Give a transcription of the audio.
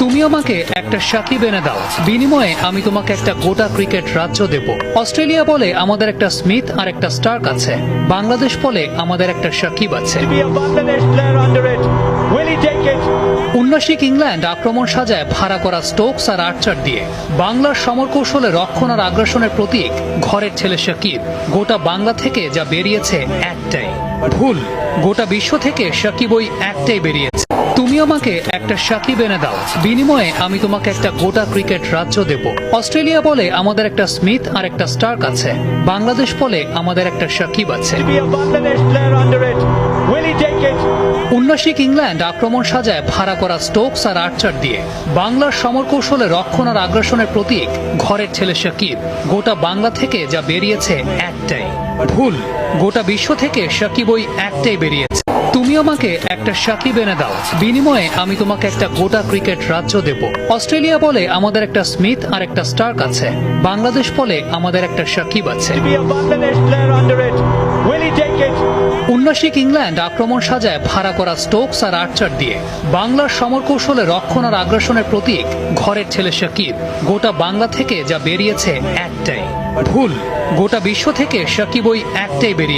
তুমি আমাকে একটা সাকিব এনে দাও, বিনিময়ে আমি তোমাকে একটা গোটা ক্রিকেট রাজ্য দেব। অস্ট্রেলিয়া বলে আমাদের একটা স্মিথ আর একটা স্টার্ক আছে, বাংলাদেশ বলে আমাদের একটা সাকিব আছে। be a Bangladesh player under it. Will he take it? উন্নাসিক ইংল্যান্ড আক্রমণ সাজায় ভাড়া করা স্টোকস আর আর্চার দিয়ে। বাংলার সমরকৌশলে রক্ষণ আর আগ্রাসনের প্রতীক ঘরের ছেলে সাকিব। গোটা বাংলা থেকে যা বেরিয়েছে একটাই, ভুল। গোটা বিশ্ব থেকে সাকিব ওই একটাই বেরিয়েছে। তুমি আমাকে একটা সাকিব এনে দাও, বিনিময়ে আমি তোমাকে একটা গোটা ক্রিকেট রাজ্য দেব। অস্ট্রেলিয়া বলে আমাদের একটা স্মিথ আর একটা স্টার্ক আছে, বাংলাদেশ বলে আমাদের একটা সাকিব আছে। Be a Bangladesh player under it. Will he take it? উন্নাসিক ইংল্যান্ড আক্রমণ সাজায় ভাড়া করা স্টোকস আর আর্চার দিয়ে। বাংলার সমরকৌশলে রক্ষণ আর আগ্রাসনের প্রতীক ঘরের ছেলে সাকিব। গোটা বাংলা থেকে যা বেরিয়েছে একটাই, ভুল। গোটা বিশ্ব থেকে সাকিব ওই একটাই বেরিয়েছে। তুমি আমাকে একটা সাকিব এনে দাও, বিনিময়ে আমি তোমাকে একটা গোটা ক্রিকেট রাজ্য দেব। অস্ট্রেলিয়া বলে আমাদের একটা স্মিথ আর একটা স্টার্ক আছে, বাংলাদেশ বলে আমাদের একটা সাকিব আছে। Be a Bangladesh player under it. Will he take it? উন্নাসিক ইংল্যান্ড আক্রমণ সাজায় ভাড়া করা স্টোকস আর আর্চার দিয়ে। বাংলার সমরকৌশলে রক্ষণ আর আগ্রাসনের প্রতীক ঘরের ছেলে সাকিব। গোটা বাংলা থেকে যা বেরিয়েছে একটাই, ভুল। গোটা বিশ্ব থেকে সাকিব ওই একটাই বেরিয়েছে।